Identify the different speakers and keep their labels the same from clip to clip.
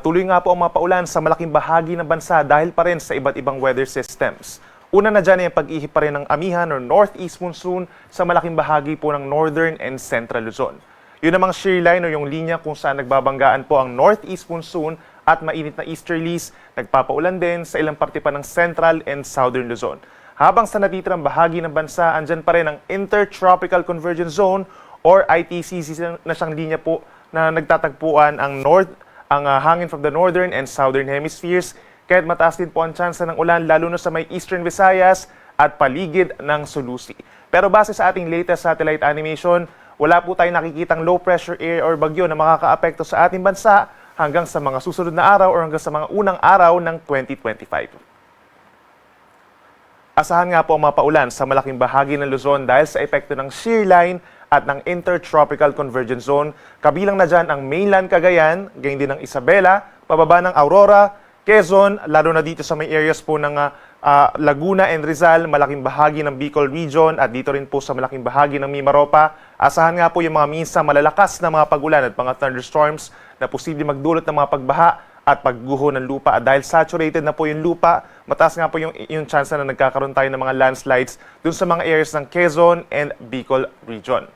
Speaker 1: Patuloy nga po ang mapaulan sa malaking bahagi ng bansa dahil pa rin sa iba't ibang weather systems. Una na dyan ay ang pag-ihip pa rin ng amihan o northeast monsoon sa malaking bahagi po ng northern and central Luzon. Yun namang shear line o yung linya kung saan nagbabanggaan po ang northeast monsoon at mainit na easterlies, nagpapaulan din sa ilang parte pa ng central and southern Luzon. Habang sa natitirang bahagi ng bansa, andyan pa rin ang Intertropical Convergence Zone or ITCZ na siyang linya po na nagtatagpuan ang hangin from the northern and southern hemispheres. Kaya't mataas din po ang tsansa ng ulan lalo na sa may Eastern Visayas at paligid ng Sulusi. Pero base sa ating latest satellite animation, wala po tayong nakikitang low pressure area or bagyo na makakaapekto sa ating bansa hanggang sa mga susunod na araw o hanggang sa mga unang araw ng 2025. Asahan nga po ang mapaulan sa malaking bahagi ng Luzon dahil sa epekto ng shear line at ng Intertropical Convergence Zone. Kabilang na dyan ang mainland Cagayan, gayon din ng Isabela, pababa ng Aurora, Quezon, lalo na dito sa may areas po ng Laguna and Rizal, malaking bahagi ng Bicol Region at dito rin po sa malaking bahagi ng Mimaropa. Asahan nga po yung mga minsan malalakas na mga pag-ulan at mga thunderstorms na posible magdulot ng mga pagbaha at pagguho ng lupa. At dahil saturated na po yung lupa, mataas nga po yung chance na nagkakaroon tayo ng mga landslides dun sa mga areas ng Quezon and Bicol Region.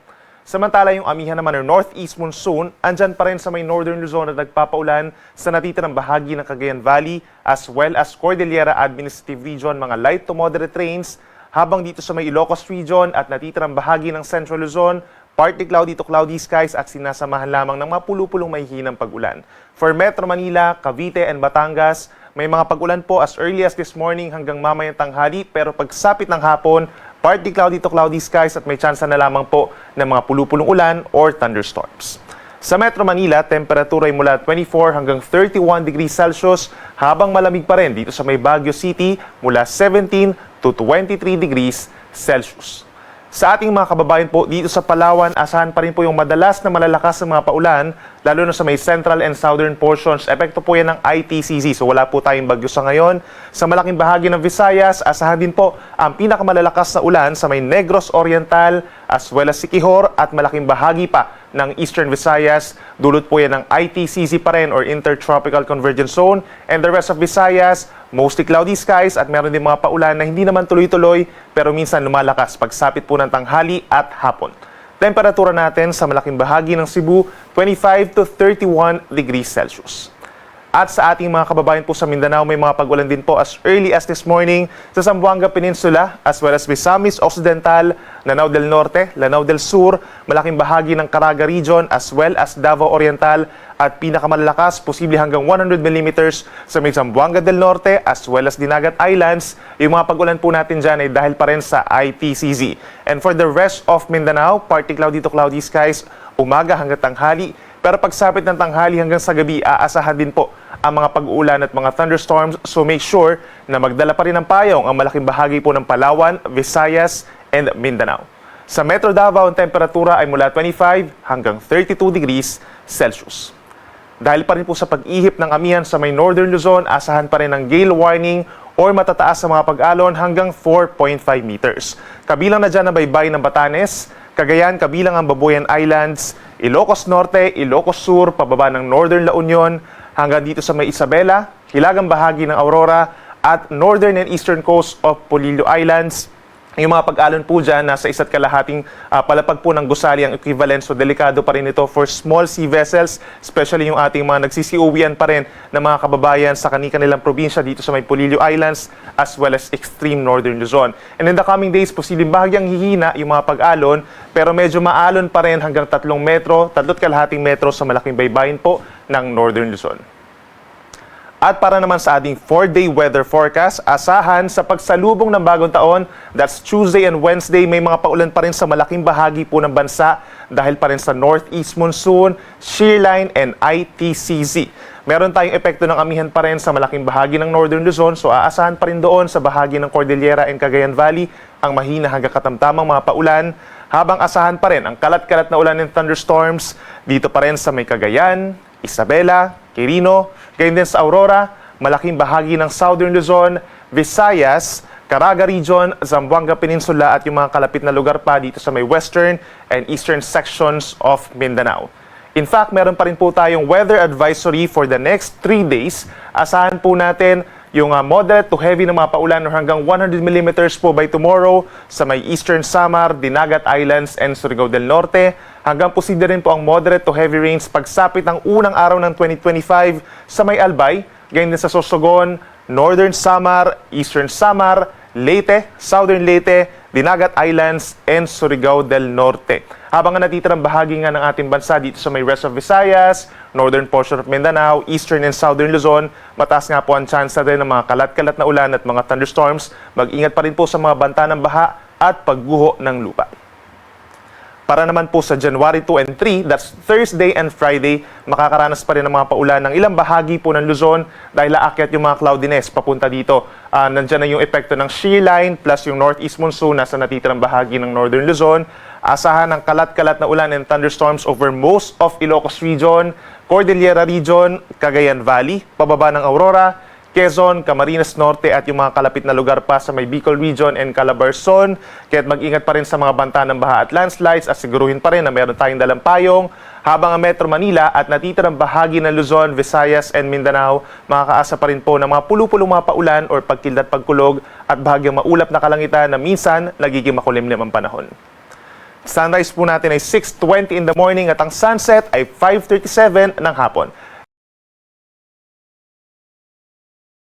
Speaker 1: Samantala yung amihan naman ng northeast monsoon, andyan pa rin sa may northern Luzon na nagpapaulan sa natitirang bahagi ng Cagayan Valley as well as Cordillera Administrative Region, mga light to moderate rains, habang dito sa may Ilocos Region at natitirang bahagi ng Central Luzon, partly cloudy to cloudy skies at sinasamahan lamang ng mga pulupulong may hinang pag-ulan. For Metro Manila, Cavite and Batangas, may mga pag-ulan po as early as this morning hanggang mamayang tanghali, pero pagsapit ng hapon, partly cloudy to cloudy skies at may tsansa na lamang po ng mga pulupulong ulan or thunderstorms. Sa Metro Manila, temperatura ay mula 24 hanggang 31 degrees Celsius, habang malamig pa rin dito sa may Baguio City mula 17 to 23 degrees Celsius. Sa ating mga kababayan po dito sa Palawan, asahan pa rin po yung madalas na malalakas na mga paulan, lalo na sa may central and southern portions. Epekto po yan ng ITCZ, so wala po tayong bagyo sa ngayon. Sa malaking bahagi ng Visayas, asahan din po ang pinakamalalakas na ulan sa may Negros Oriental as well as Siquijor at malaking bahagi pa ng Eastern Visayas. Dulot po yan ng ITCZ pa rin or Intertropical Convergence Zone, and the rest of Visayas, mostly cloudy skies at meron din mga paulan na hindi naman tuloy-tuloy pero minsan lumalakas pagsapit po ng tanghali at hapon. Temperatura natin sa malaking bahagi ng Cebu, 25 to 31 degrees Celsius. At sa ating mga kababayan po sa Mindanao, may mga pag-ulan din po as early as this morning sa Zamboanga Peninsula as well as Misamis Occidental, Lanao del Norte, Lanao del Sur, malaking bahagi ng Caraga Region as well as Davao Oriental at pinakamalalakas, posible hanggang 100 millimeters sa may Zamboanga del Norte as well as Dinagat Islands. Yung mga pag-ulan po natin dyan ay dahil pa rin sa ITCZ. And for the rest of Mindanao, partly cloudy to cloudy skies, umaga hanggang tanghali. Pero pagsapit ng tanghali hanggang sa gabi, aasahan din po ang mga pag-uulan at mga thunderstorms. So make sure na magdala pa rin ng payong ang malaking bahagi po ng Palawan, Visayas, and Mindanao. Sa Metro Davao, ang temperatura ay mula 25 hanggang 32 degrees Celsius. Dahil pa rin po sa pag-ihip ng amihan sa may Northern Luzon, asahan pa rin ng gale warning or matataas sa mga pag-alon hanggang 4.5 meters. Kabilang na dyan ang baybay ng Batanes, Cagayan, kabilang ang Babuyan Islands, Ilocos Norte, Ilocos Sur, pababa ng Northern La Union, hanggang dito sa may Isabela, hilagang bahagi ng Aurora, at Northern and Eastern coast of Polillo Islands. Yung mga pag-alon po dyan, nasa 1.5 palapag po ng gusali ang equivalent. So delikado pa rin ito for small sea vessels, especially yung ating mga nagsisiuwian pa rin ng mga kababayan sa kanilang probinsya dito sa may Polillo Islands as well as extreme northern Luzon. And in the coming days, posibleng bahagyang hihina yung mga pag-alon, pero medyo maalon pa rin hanggang 3 metro, 3.5 metro sa malaking baybayin po ng northern Luzon. At para naman sa ating 4-day weather forecast, asahan sa pagsalubong ng bagong taon, that's Tuesday and Wednesday, may mga paulan pa rin sa malaking bahagi po ng bansa dahil pa rin sa northeast monsoon, shear line, and ITCZ. Meron tayong epekto ng amihan pa rin sa malaking bahagi ng northern Luzon, so aasahan pa rin doon sa bahagi ng Cordillera and Cagayan Valley ang mahina hanggang katamtamang mga paulan, habang asahan pa rin ang kalat-kalat na ulan and thunderstorms dito pa rin sa may Cagayan, Isabela, Quirino, gayon din sa Aurora, malaking bahagi ng Southern Luzon, Visayas, Caraga Region, Zamboanga Peninsula at yung mga kalapit na lugar pa dito sa may western and eastern sections of Mindanao. In fact, meron pa rin po tayong weather advisory for the next 3 days. Asahan po natin yung moderate to heavy na mga paulan hanggang 100 millimeters po by tomorrow sa may Eastern Samar, Dinagat Islands, and Surigao del Norte. Hanggang posible rin po ang moderate to heavy rains pagsapit ng unang araw ng 2025 sa may Albay, ganyan din sa Sorsogon, Northern Samar, Eastern Samar, Leyte, Southern Leyte, Dinagat Islands, and Surigao del Norte. Habang ang natitirang bahagi nga ng ating bansa dito sa may rest of Visayas, northern portion of Mindanao, eastern and southern Luzon, mataas nga po ang chance na rin ng mga kalat-kalat na ulan at mga thunderstorms. Mag-ingat pa rin po sa mga banta ng baha at pagguho ng lupa. Para naman po sa January 2 and 3, that's Thursday and Friday, makakaranas pa rin ng mga paulan ng ilang bahagi po ng Luzon dahil aakyat yung mga cloudiness papunta dito. Nandyan na yung epekto ng shear line plus yung northeast monsoon nasa natitirang bahagi ng northern Luzon. Asahan ng kalat-kalat na ulan and thunderstorms over most of Ilocos Region, Cordillera Region, Cagayan Valley, pababa ng Aurora, Quezon, Camarines Norte at yung mga kalapit na lugar pa sa may Bicol Region and Calabarzon. Kaya't mag-ingat pa rin sa mga banta ng baha at landslides at siguruhin pa rin na meron tayong dalang payong. Habang ang Metro Manila at natitirang bahagi ng Luzon, Visayas and Mindanao, makakaasa pa rin po ng mga pulu-pulong mga paulan or pagkildat pagkulog at bahagyang maulap na kalangitan na minsan nagiging makulimlim ang panahon. Sunrise po natin ay 6:20 in the morning at ang sunset ay 5:37 ng hapon.